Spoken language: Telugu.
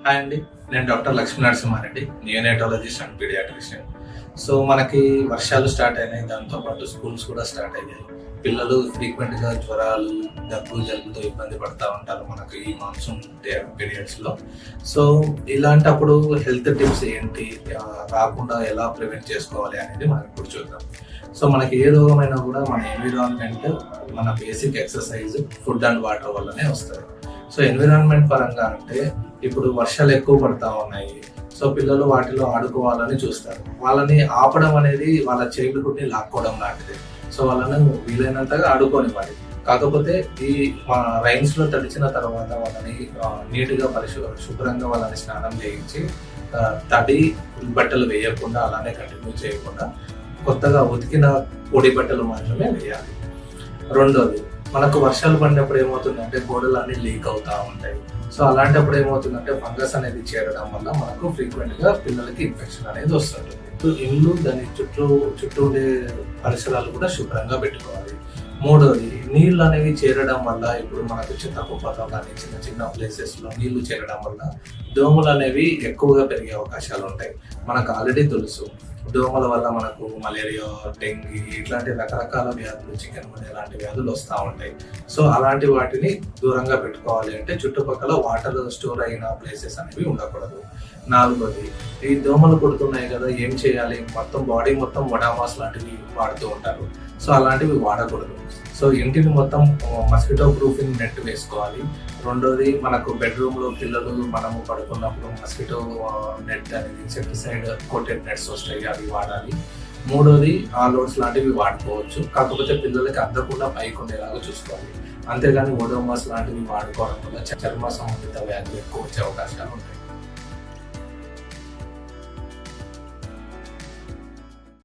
హాయ్ అండి, నేను doctor Lakshmi Narasimha Reddy, neonatologist and paediatrician. So మనకి వర్షాలు స్టార్ట్ అయినాయి, దాంతోపాటు స్కూల్స్ కూడా స్టార్ట్ అయ్యాయి. పిల్లలు ఫ్రీక్వెంట్గా జ్వరాలు, దగ్గు, జలుబుతో ఇబ్బంది పడుతూ ఉంటారు మనకి ఈ మాన్సూన్ పీరియడ్స్లో. సో ఇలాంటప్పుడు హెల్త్ టిప్స్ ఏంటి, రాకుండా ఎలా ప్రివెంట్ చేసుకోవాలి అనేది మనం ఇప్పుడు చూద్దాం. సో మనకి ఏ రోగమైనా కూడా మన ఎన్విరాన్మెంట్, మన basic exercise, food and water వల్లనే వస్తుంది. సో ఎన్విరాన్మెంట్ పరంగా అంటే ఇప్పుడు వర్షాలు ఎక్కువ పడతా ఉన్నాయి. సో పిల్లలు వాటిలో ఆడుకోవాలని చూస్తారు. వాళ్ళని ఆపడం అనేది వాళ్ళ చైల్డ్హుడ్ ని లాక్కోవడం లాంటిది. సో వాళ్ళని వీలైనంతగా ఆడుకోనివ్వాలి. కాకపోతే ఈ రైన్స్ లో తడిచిన తర్వాత వాళ్ళని నీట్ గా శుభ్రంగా వాళ్ళని స్నానం చేయించి తడి బట్టలు వేయకుండా, అలానే కంటిన్యూ చేయకుండా కొత్తగా ఉతికిన పొడి బట్టలు మాత్రమే వేయాలి. రెండోది, మనకు వర్షాలు పడినప్పుడు ఏమవుతుందంటే గోడలన్నీ లీక్ అవుతా ఉంటాయి. సో అలాంటప్పుడు ఏమవుతుందంటే ఫంగస్ అనేది చేరడం వల్ల మనకు ఫ్రీక్వెంట్ గా పిల్లలకి ఇన్ఫెక్షన్ అనేది వస్తుంటుంది. ఇల్లు, దాని చుట్టూ ఉండే పరిసరాలు కూడా శుభ్రంగా పెట్టుకోవాలి. మూడోది, నీళ్ళు అనేవి చేరడం వల్ల ఇప్పుడు మనకు చిన్న కుప్పలో కానీ చిన్న చిన్న ప్లేసెస్ లో నీళ్లు చేరడం వల్ల దోమలు అనేవి ఎక్కువగా పెరిగే అవకాశాలు ఉంటాయి. మనకు ఆల్రెడీ తెలుసు, దోమల వల్ల మనకు మలేరియా, డెంగీ ఇట్లాంటి రకరకాల వ్యాధులు, చికెన్ గున్యా లాంటి వ్యాధులు వస్తూ ఉంటాయి. సో అలాంటి వాటిని దూరంగా పెట్టుకోవాలి అంటే చుట్టుపక్కల వాటర్ స్టోర్ అయిన ప్లేసెస్ అనేవి ఉండకూడదు. నాలుగోది, ఈ దోమలు కొడుతున్నాయి కదా, ఏం చేయాలి? మొత్తం బాడీ మొత్తం వడామాస్ లాంటివి వాడుతూ ఉంటారు. సో అలాంటివి వాడకూడదు. సో ఇంటిని మొత్తం మస్కిటో ప్రూఫింగ్ నెట్ వేసుకోవాలి. రెండోది, మనకు బెడ్రూమ్ లో పిల్లలు మనము పడుకున్నప్పుడు మస్కిటో నెట్ అనేది ఇన్సెక్టిసైడ్ కోటెడ్ నెట్స్ వస్తాయి, అవి వాడాలి. మూడోది, ఆల్అవుట్స్ లాంటివి వాడుకోవచ్చు, కాకపోతే పిల్లలకి అందకుండా పైకి ఉండేలాగా చూసుకోవాలి. అంతేగాని ఓడోమాస్ లాంటివి వాడుకోవడం వల్ల చర్మ సంబంధిత వ్యాధులు ఎక్కువ వచ్చే అవకాశాలు ఉంటాయి.